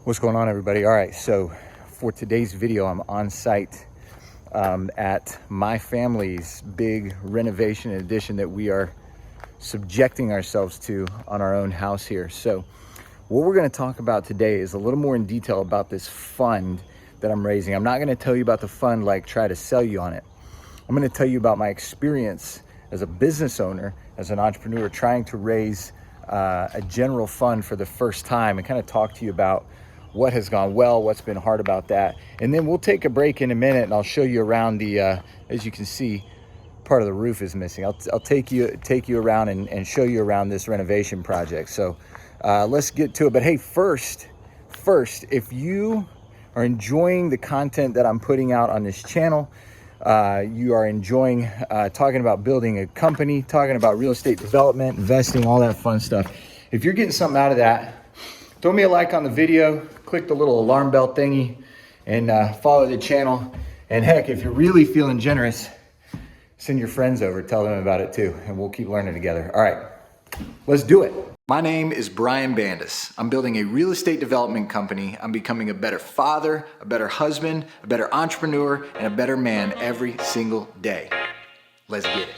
What's going on, everybody? All right, so for today's video, I'm on site at my family's big renovation and addition that we are subjecting ourselves to on our own house here. So what we're going to talk about today is a little more in detail about this fund that I'm raising. I'm not going to tell you about the fund like try to sell you on it. I'm going to tell you about my experience as a business owner, as an entrepreneur, trying to raise a general fund for the first time, and kind of talk to you about what has gone well, what's been hard about that. And then we'll take a break in a minute and I'll show you around the, as you can see, part of the roof is missing. I'll take you around and show you around this renovation project. So let's get to it. But hey, first, if you are enjoying the content that I'm putting out on this channel, you are enjoying talking about building a company, talking about real estate development, investing, all that fun stuff. If you're getting something out of that, throw me a like on the video, click the little alarm bell thingy, and follow the channel. And heck, if you're really feeling generous, send your friends over, tell them about it too, and we'll keep learning together. All right, let's do it. My name is Brian Bandas. I'm building a real estate development company. I'm becoming a better father, a better husband, a better entrepreneur, and a better man every single day. Let's get it.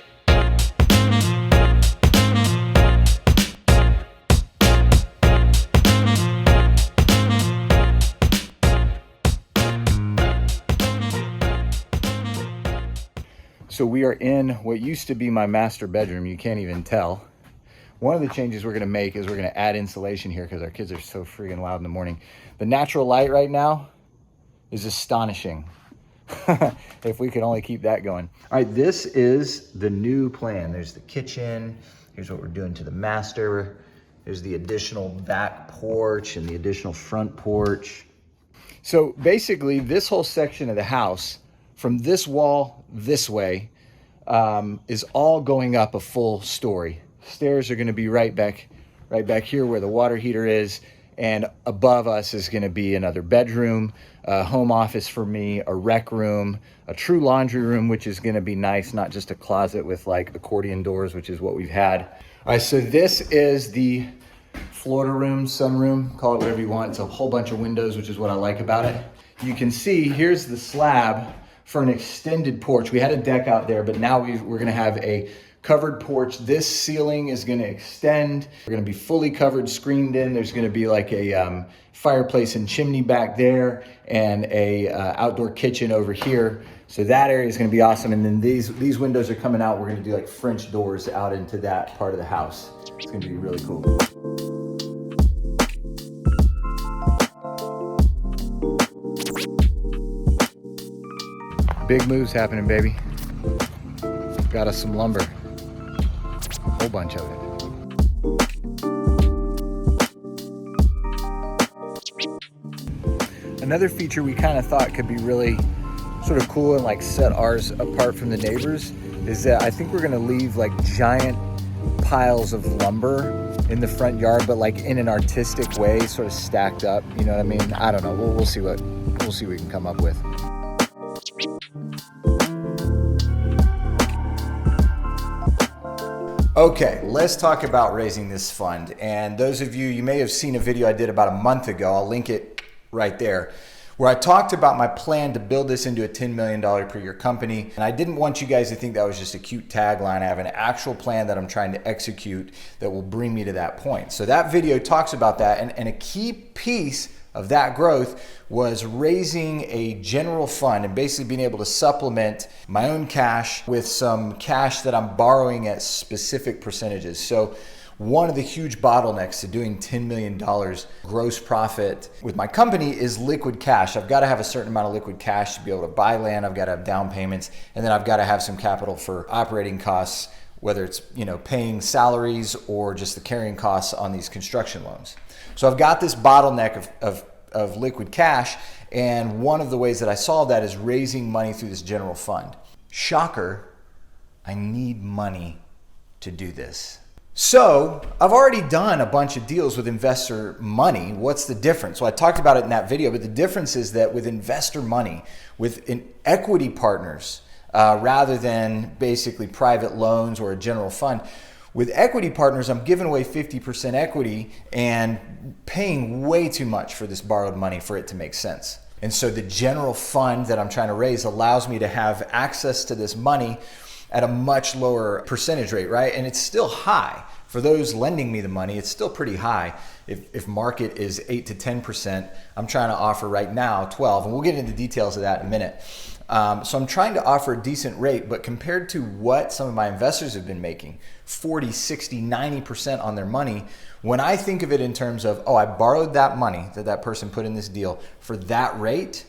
So we are in what used to be my master bedroom. You can't even tell. One of the changes we're gonna make is we're gonna add insulation here because our kids are so freaking loud in the morning. The natural light right now is astonishing. If we could only keep that going. All right, this is the new plan. There's the kitchen. Here's what we're doing to the master. There's the additional back porch and the additional front porch. So basically this whole section of the house, from this wall this way, is all going up a full story. Stairs are going to be right back here where the water heater is, and above us is going to be another bedroom, a home office for me, a rec room, a true laundry room, which is going to be nice, not just a closet with like accordion doors, which is what we've had. All right, so this is the Florida room, sunroom, call it whatever you want. It's a whole bunch of windows, which is what I like about it. You can see here's the slab for an extended porch. We had a deck out there, but now we're gonna have a covered porch. This ceiling is gonna extend. We're gonna be fully covered, screened in. There's gonna be like a fireplace and chimney back there, and a outdoor kitchen over here. So that area is gonna be awesome. And then these windows are coming out. We're gonna do like French doors out into that part of the house. It's gonna be really cool. Big moves happening, baby. Got us some lumber. A whole bunch of it. Another feature we kind of thought could be really sort of cool and like set ours apart from the neighbors is that I think we're gonna leave like giant piles of lumber in the front yard, but like in an artistic way, sort of stacked up. You know what I mean? I don't know. We'll see what we can come up with. Okay, let's talk about raising this fund. And those of you may have seen a video I did about a month ago, I'll link it right there, where I talked about my plan to build this into a $10 million per year company. And I didn't want you guys to think that was just a cute tagline. I have an actual plan that I'm trying to execute that will bring me to that point. So that video talks about that, and a key piece of that growth was raising a general fund and basically being able to supplement my own cash with some cash that I'm borrowing at specific percentages. So one of the huge bottlenecks to doing $10 million gross profit with my company is liquid cash. I've got to have a certain amount of liquid cash to be able to buy land. I've got to have down payments, and then I've got to have some capital for operating costs, whether it's paying salaries or just the carrying costs on these construction loans. So I've got this bottleneck of liquid cash, and one of the ways that I solve that is raising money through this general fund. Shocker, I need money to do this. So I've already done a bunch of deals with investor money. What's the difference? Well, I talked about it in that video, but the difference is that with investor money, with equity partners, rather than basically private loans or a general fund, With equity partners, I'm giving away 50% equity and paying way too much for this borrowed money for it to make sense. And so the general fund that I'm trying to raise allows me to have access to this money at a much lower percentage rate, right? And it's still high. For those lending me the money, it's still pretty high. If market is 8 to 10%, I'm trying to offer right now 12, and we'll get into details of that in a minute. So I'm trying to offer a decent rate, but compared to what some of my investors have been making, 40, 60, 90% on their money, when I think of it in terms of, oh, I borrowed that money that person put in this deal for that rate,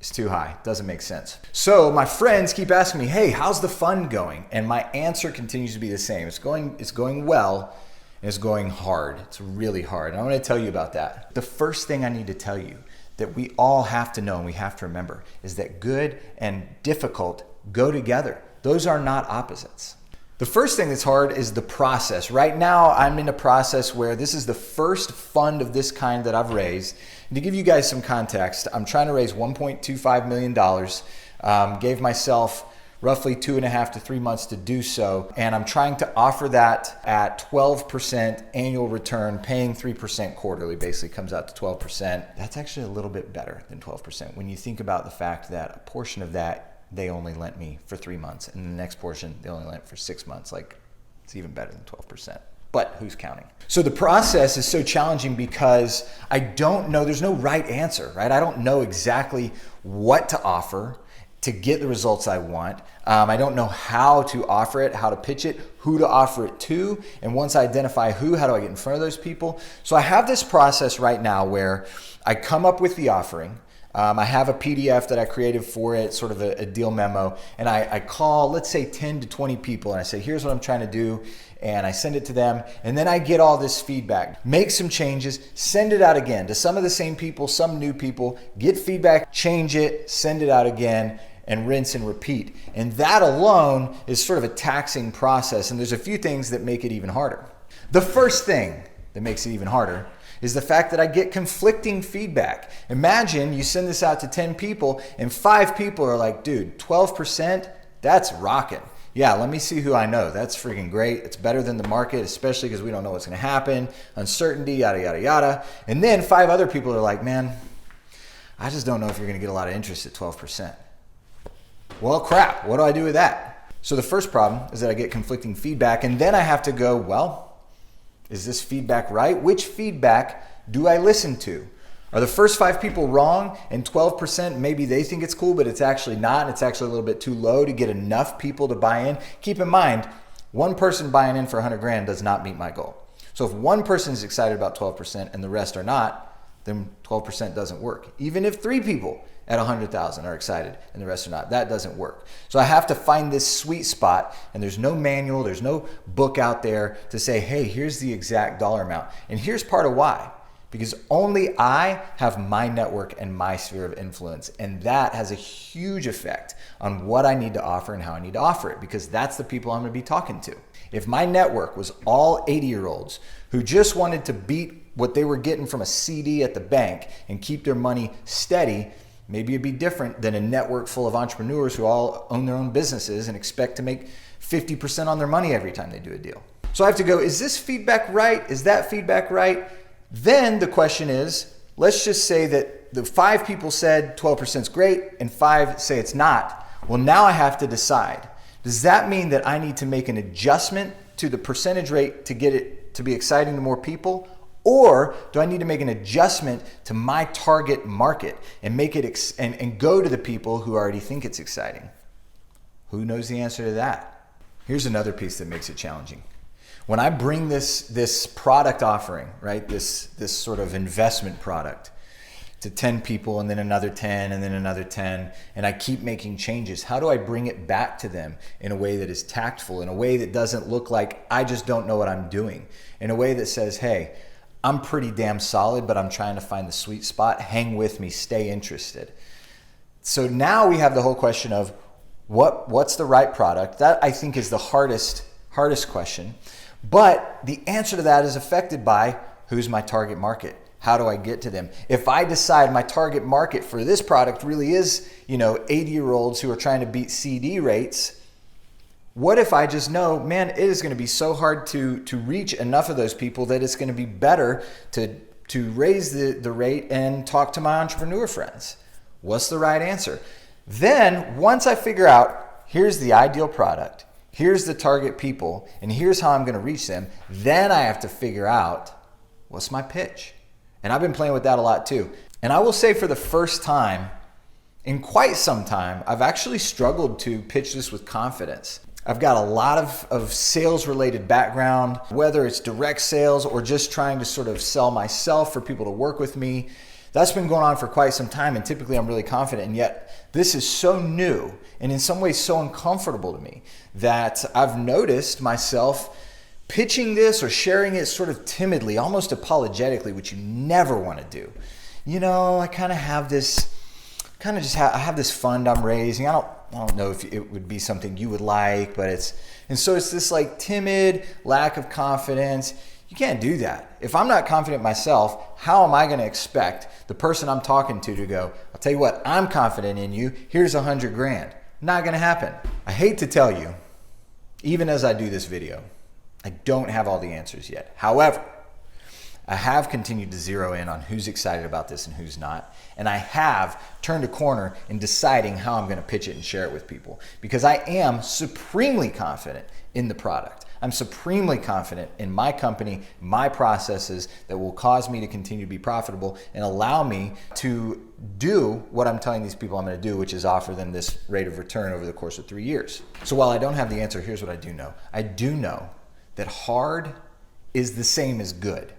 it's too high. Doesn't make sense. So my friends keep asking me, hey, how's the fund going? And my answer continues to be the same. It's going well, and it's going hard. It's really hard. And I want to tell you about that. The first thing I need to tell you that we all have to know and we have to remember is that good and difficult go together. Those are not opposites. The first thing that's hard is the process. Right now, I'm in a process where this is the first fund of this kind that I've raised. And to give you guys some context, I'm trying to raise $1.25 million. Gave myself roughly 2.5 to 3 months to do so. And I'm trying to offer that at 12% annual return, paying 3% quarterly, basically comes out to 12%. That's actually a little bit better than 12% when you think about the fact that a portion of that they only lent me for 3 months, and the next portion they only lent for 6 months. Like, it's even better than 12%. But who's counting? So the process is so challenging because I don't know, there's no right answer, right? I don't know exactly what to offer to get the results I want. I don't know how to offer it, how to pitch it, who to offer it to. And once I identify who, how do I get in front of those people? So I have this process right now where I come up with the offering. I have a PDF that I created for it, sort of a deal memo, and I call, let's say 10 to 20 people, and I say, here's what I'm trying to do, and I send it to them, and then I get all this feedback, make some changes, send it out again to some of the same people, some new people, get feedback, change it, send it out again, and rinse and repeat. And that alone is sort of a taxing process, and there's a few things that make it even harder. The first thing that makes it even harder is the fact that I get conflicting feedback. Imagine you send this out to 10 people and 5 people are like, dude, 12%, that's rocking. Yeah, let me see who I know. That's freaking great. It's better than the market, especially because we don't know what's gonna happen, uncertainty, yada, yada, yada. And then 5 other people are like, man, I just don't know if you're gonna get a lot of interest at 12%. Well, crap, what do I do with that? So the first problem is that I get conflicting feedback, and then I have to go, well, is this feedback right? Which feedback do I listen to? Are the first 5 people wrong and 12% maybe they think it's cool, but it's actually not, and it's actually a little bit too low to get enough people to buy in? Keep in mind, one person buying in for 100 grand does not meet my goal. So if one person is excited about 12% and the rest are not, then 12% doesn't work. Even if 3 people at 100,000 are excited and the rest are not, that doesn't work. So I have to find this sweet spot, and there's no manual, there's no book out there to say, hey, here's the exact dollar amount. And here's part of why. Because only I have my network and my sphere of influence, and that has a huge effect on what I need to offer and how I need to offer it, because that's the people I'm going to be talking to. If my network was all 80-year-olds who just wanted to beat what they were getting from a CD at the bank and keep their money steady, maybe it'd be different than a network full of entrepreneurs who all own their own businesses and expect to make 50% on their money every time they do a deal. So I have to go, is this feedback right? Is that feedback right? Then the question is, let's just say that the 5 people said 12% is great and 5 say it's not. Well, now I have to decide. Does that mean that I need to make an adjustment to the percentage rate to get it to be exciting to more people? Or do I need to make an adjustment to my target market and make it and go to the people who already think it's exciting? Who knows the answer to that? Here's another piece that makes it challenging. When I bring this product offering, right, this sort of investment product to 10 people and then another 10 and then another 10, and I keep making changes, how do I bring it back to them in a way that is tactful, in a way that doesn't look like I just don't know what I'm doing, in a way that says, hey, I'm pretty damn solid, but I'm trying to find the sweet spot. Hang with me, stay interested. So now we have the whole question of what's the right product? That I think is the hardest question. But the answer to that is affected by who's my target market. How do I get to them? If I decide my target market for this product really is, 80-year-olds who are trying to beat CD rates, What if I just know, man, it is going to be so hard to reach enough of those people that it's going to be better to raise the rate and talk to my entrepreneur friends? What's the right answer? Then once I figure out, here's the ideal product, here's the target people, and here's how I'm going to reach them, then I have to figure out, what's my pitch? And I've been playing with that a lot too. And I will say, for the first time in quite some time, I've actually struggled to pitch this with confidence. I've got a lot of sales related background, whether it's direct sales or just trying to sort of sell myself for people to work with me. That's been going on for quite some time, and typically I'm really confident, and yet this is so new and in some ways so uncomfortable to me that I've noticed myself pitching this or sharing it sort of timidly, almost apologetically, which you never want to do. You know, I have this fund I'm raising. I don't know if it would be something you would like, but it's this like timid lack of confidence. You can't do that. If I'm not confident myself, how am I going to expect the person I'm talking to go, I'll tell you what, I'm confident in you, here's $100,000. Not going to happen. I hate to tell you, even as I do this video, I don't have all the answers yet. However, I have continued to zero in on who's excited about this and who's not. And I have turned a corner in deciding how I'm going to pitch it and share it with people, because I am supremely confident in the product. I'm supremely confident in my company, my processes that will cause me to continue to be profitable and allow me to do what I'm telling these people I'm going to do, which is offer them this rate of return over the course of 3 years. So while I don't have the answer, here's what I do know. I do know that hard is the same as good.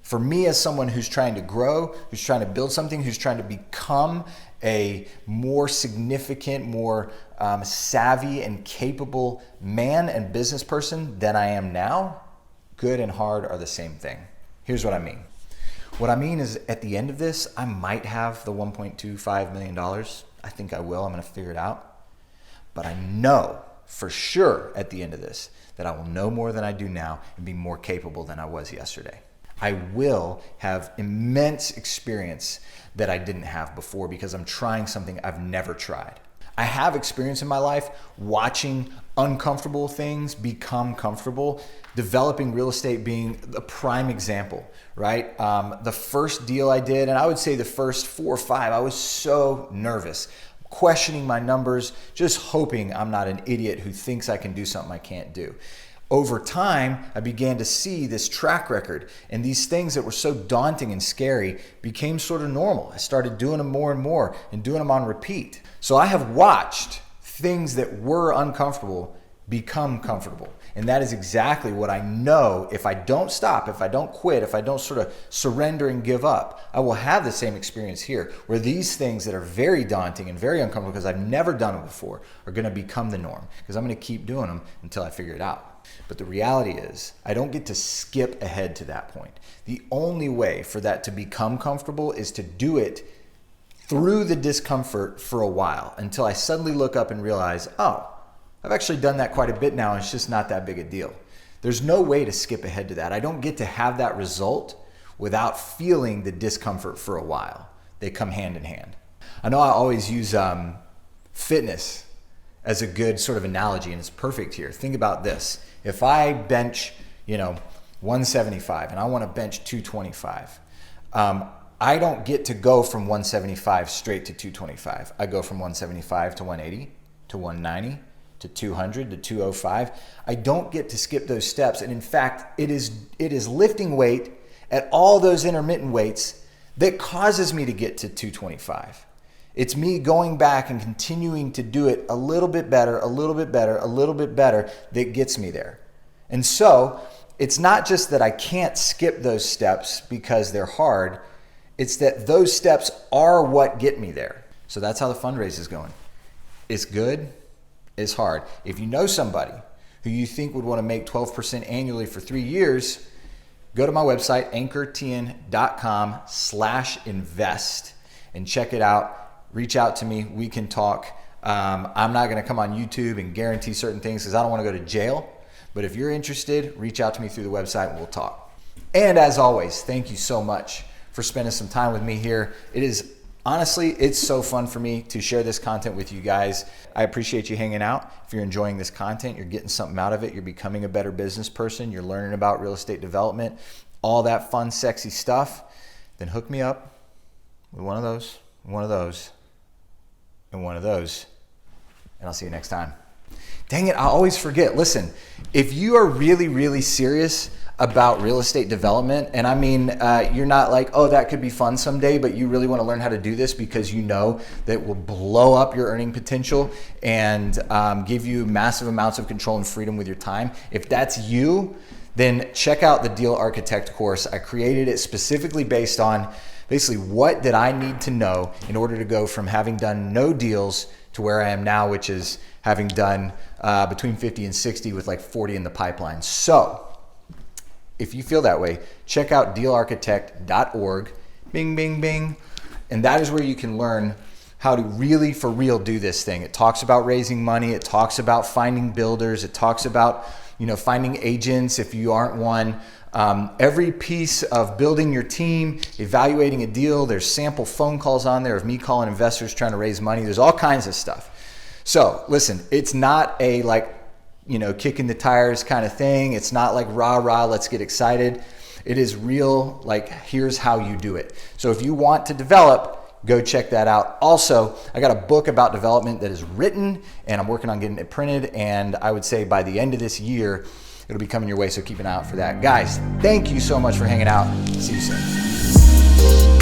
For me, as someone who's trying to grow, who's trying to build something, who's trying to become a more significant, more savvy and capable man and business person than I am now, good and hard are the same thing. Here's what I mean. What I mean is, at the end of this, I might have the $1.25 million. I think I will. I'm going to figure it out. But I know for sure at the end of this that I will know more than I do now and be more capable than I was yesterday. I will have immense experience that I didn't have before because I'm trying something I've never tried. I have experience in my life watching uncomfortable things become comfortable, developing real estate being a prime example, right? The first deal I did, and I would say the first 4 or 5, I was so nervous, questioning my numbers, just hoping I'm not an idiot who thinks I can do something I can't do. Over time, I began to see this track record, and these things that were so daunting and scary became sort of normal. I started doing them more and more and doing them on repeat. So I have watched things that were uncomfortable become comfortable. And that is exactly what I know. If I don't stop, if I don't quit, if I don't sort of surrender and give up, I will have the same experience here, where these things that are very daunting and very uncomfortable because I've never done it before are going to become the norm, because I'm going to keep doing them until I figure it out. But the reality is, I don't get to skip ahead to that point. The only way for that to become comfortable is to do it through the discomfort for a while, until I suddenly look up and realize, oh, I've actually done that quite a bit now, and it's just not that big a deal. There's no way to skip ahead to that. I don't get to have that result without feeling the discomfort for a while. They come hand in hand. I know I always use fitness as a good sort of analogy, and it's perfect here. Think about this. If I bench, 175 and I want to bench 225, I don't get to go from 175 straight to 225. I go from 175 to 180 to 190 to 200 to 205. I don't get to skip those steps. And in fact, it is lifting weight at all those intermittent weights that causes me to get to 225. It's me going back and continuing to do it a little bit better, a little bit better, a little bit better that gets me there. And so it's not just that I can't skip those steps because they're hard. It's that those steps are what get me there. So that's how the fundraise is going. It's good. It's hard. If you know somebody who you think would want to make 12% annually for 3 years, go to my website, anchortn.com/invest, and check it out. Reach out to me. We can talk. I'm not going to come on YouTube and guarantee certain things because I don't want to go to jail. But if you're interested, reach out to me through the website and we'll talk. And as always, thank you so much for spending some time with me here. It is Honestly, it's so fun for me to share this content with you guys. I appreciate you hanging out. If you're enjoying this content, you're getting something out of it, you're becoming a better business person, you're learning about real estate development, all that fun, sexy stuff, then hook me up with one of those, and one of those, and I'll see you next time. Dang it, I always forget. Listen, if you are really, really serious about real estate development, and I mean, you're not like, oh, that could be fun someday, but you really want to learn how to do this because you know that it will blow up your earning potential and give you massive amounts of control and freedom with your time. If that's you, then check out the Deal Architect course. I created it specifically based on basically what did I need to know in order to go from having done no deals to where I am now, which is having done between 50 and 60 with like 40 in the pipeline. So if you feel that way, check out dealarchitect.org, bing, bing, bing. And that is where you can learn how to really for real do this thing. It talks about raising money. It talks about finding builders. It talks about, finding agents if you aren't one. Every piece of building your team, evaluating a deal. There's sample phone calls on there of me calling investors trying to raise money. There's all kinds of stuff. So listen, it's not a kicking the tires kind of thing. It's not like rah, rah, let's get excited. It is real, like here's how you do it. So if you want to develop, go check that out. Also, I got a book about development that is written and I'm working on getting it printed. And I would say by the end of this year, it'll be coming your way. So keep an eye out for that. Guys, thank you so much for hanging out. See you soon.